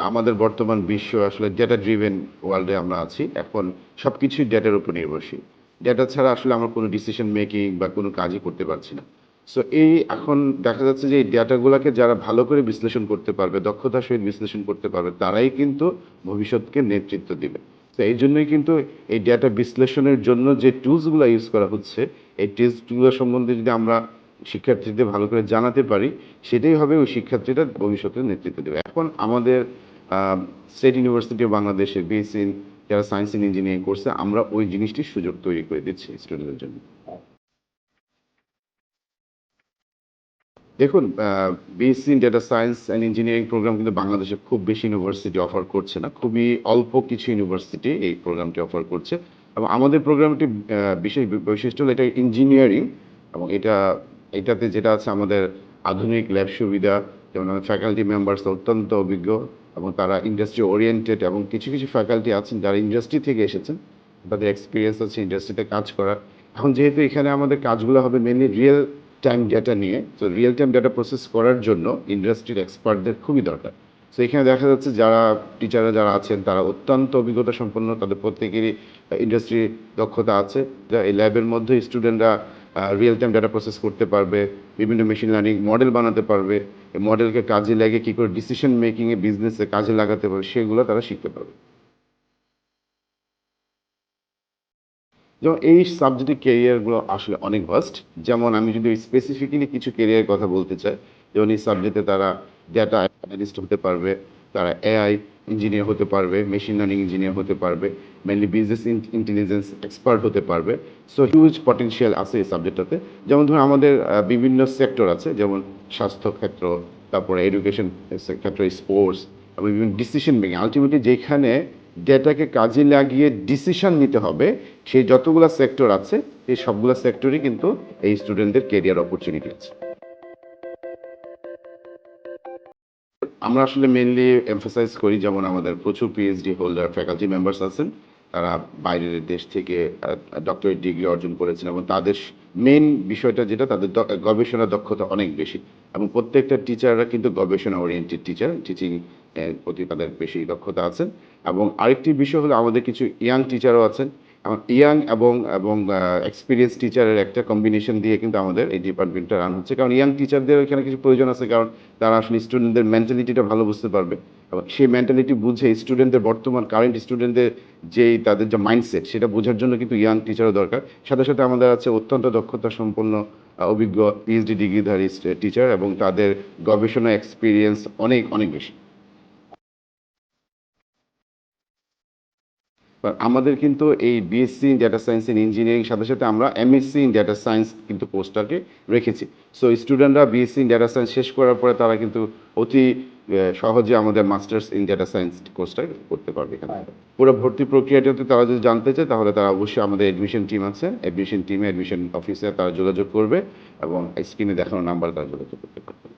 আমাদের বর্তমান বিশ্ব আসলে ডেটা ড্রিভেন ওয়ার্ল্ডে আমরা আছি। এখন সবকিছুই ডেটার উপর নির্ভরশীল। ডেটা ছাড়া আসলে আমরা কোনো ডিসিশন মেকিং বা কোনো কাজই করতে পারছি না। সো এখন দেখা যাচ্ছে যে এই ডেটাগুলোকে যারা ভালো করে বিশ্লেষণ করতে পারবে, দক্ষতার সহিত বিশ্লেষণ করতে পারবে, তারাই কিন্তু ভবিষ্যৎকে নেতৃত্ব দিবে। তো এই জন্যই কিন্তু এই ডেটা বিশ্লেষণের জন্য যে টুলসগুলো ইউজ করা হচ্ছে, এই টুলসগুলো সম্বন্ধে যদি আমরা শিক্ষার্থীদের ভালো করে জানাতে পারি, সেটাই হবে ওই শিক্ষার্থীরা ভবিষ্যতে নেতৃত্ব দেবে। এখন আমাদের স্টেট ইউনিভার্সিটি অফ বাংলাদেশে বিএসসি যারা সায়েন্স অ্যান্ড ইঞ্জিনিয়ারিং করছে, আমরা ওই জিনিসটির সুযোগ তৈরি করে দিচ্ছি স্টুডেন্টদের জন্য। দেখুন, BSc in data science and engineering program কিন্তু বাংলাদেশে খুব বেশি ইউনিভার্সিটি অফার করছে না। খুবই অল্প কিছু ইউনিভার্সিটি এই প্রোগ্রামটি অফার করছে। এবং আমাদের প্রোগ্রামটি বিশেষ বৈশিষ্ট্য হলো এটা ইঞ্জিনিয়ারিং, এবং এটাতে যেটা আছে আমাদের আধুনিক ল্যাব সুবিধা, যেমন আমাদের ফ্যাকাল্টি মেম্বার্স অত্যন্ত অভিজ্ঞ এবং তারা ইন্ডাস্ট্রি ওরিয়েন্টেড, এবং কিছু কিছু ফ্যাকাল্টি আছেন যারা ইন্ডাস্ট্রি থেকে এসেছেন, তাদের এক্সপিরিয়েন্স আছে ইন্ডাস্ট্রিতে কাজ করা। এখন যেহেতু এখানে আমাদের কাজগুলো হবে মেনলি রিয়েল টাইম ডেটা নিয়ে, তো রিয়েল টাইম ডেটা প্রসেস করার জন্য ইন্ডাস্ট্রির এক্সপার্টদের খুবই দরকার। তো এখানে দেখা যাচ্ছে যারা টিচাররা যারা আছেন তারা অত্যন্ত অভিজ্ঞতা সম্পন্ন, তাদের প্রত্যেকেরই ইন্ডাস্ট্রি দক্ষতা আছে। যা এই ল্যাবের মধ্যে স্টুডেন্টরা রিয়েল টাইম ডেটা প্রসেস করতে পারবে, বিভিন্ন মেশিন লার্নিং মডেল বানাতে পারবে, এই মডেলকে কাজে লাগিয়ে কী করে ডিসিশন মেকিংয়ে বিজনেসে কাজে লাগাতে পারবে, সেগুলো তারা শিখতে পারবে। যেমন এই সাবজেক্টের ক্যারিয়ারগুলো আসলে অনেক ভাস্ট। যেমন আমি যদি স্পেসিফিক্যালি কিছু ক্যারিয়ারের কথা বলতে চাই, যেমন এই সাবজেক্টে তারা ডেটা অ্যানালিস্ট হতে পারবে, তারা এআই ইঞ্জিনিয়ার হতে পারবে, মেশিন লার্নিং ইঞ্জিনিয়ার হতে পারবে, মেনলি বিজনেস ইন্টেলিজেন্স এক্সপার্ট হতে পারবে। সো হিউজ পটেনশিয়াল আছে এই সাবজেক্টটাতে। যেমন ধরুন আমাদের বিভিন্ন সেক্টর আছে, যেমন স্বাস্থ্য ক্ষেত্র, তারপরে এডুকেশন ক্ষেত্র, স্পোর্টস, এবং বিভিন্ন ডিসিশন মেকিং, আলটিমেটলি যেখানে ডেটাকে কাজে লাগিয়ে ডিসিশন নিতে হবে, সেই যতগুলো সেক্টর আছে এই সবগুলো সেক্টরই কিন্তু এই স্টুডেন্টদের কেরিয়ার অপরচুনিটি আছে। আমরা আসলে মেইনলি এমফাসাইজ করি, যেমন আমাদের প্রচুর পিএইচডি হোল্ডার ফ্যাকাল্টি মেম্বার্স আছেন, তারা বাইরের দেশ থেকে ডক্টরেট ডিগ্রি অর্জন করেছেন, এবং তাদের মেইন বিষয়টা যেটা, তাদের গবেষণা দক্ষতা অনেক বেশি, এবং প্রত্যেকটা টিচাররা কিন্তু গবেষণা ওরিয়েন্টেড টিচার, টিচিং প্রতি তাদের বেশি দক্ষতা আছেন। এবং আরেকটি বিষয় হলো আমাদের কিছু ইয়াং টিচারও আছেন, এবং ইয়াং এবং এক্সপিরিয়েন্স টিচারের একটা কম্বিনেশন দিয়ে কিন্তু আমাদের এই ডিপার্টমেন্টটা রান হচ্ছে। কারণ ইয়াং টিচারদের এখানে কিছু প্রয়োজন আছে, কারণ তারা আসলে স্টুডেন্টদের মেন্টালিটিটা ভালো বুঝতে পারবে, এবং সেই মেন্টালিটি বুঝে স্টুডেন্টদের বর্তমান কারেন্ট স্টুডেন্টদের যেই তাদের যে মাইন্ডসেট, সেটা বোঝার জন্য কিন্তু ইয়াং টিচারও দরকার। সাথে সাথে আমাদের আছে অত্যন্ত দক্ষতা সম্পন্ন অভিজ্ঞ পিএইচডি ডিগ্রিধারী টিচার, এবং তাদের গবেষণা এক্সপিরিয়েন্স অনেক অনেক বেশি। আমাদের কিন্তু এই BSc in data science in engineering সাথে সাথে আমরা এমএসসি ইন ডেটা সায়েন্স কিন্তু কোর্সটাকে রেখেছি। সো স্টুডেন্টরা বিএসসি ইন ডেটা সায়েন্স শেষ করার পরে তারা কিন্তু অতি সহজে আমাদের মাস্টার্স ইন ডেটা সায়েন্স কোর্সটা করতে পারবে এখানে। পুরো ভর্তি প্রক্রিয়াটাতে তারা যদি জানতে চায়, তাহলে তারা অবশ্যই আমাদের অ্যাডমিশন টিম আছে, অ্যাডমিশন টিমে অ্যাডমিশন অফিসে তারা যোগাযোগ করবে, এবং স্ক্রিনে দেখানো নাম্বার তারা যোগাযোগ করতে পারবে।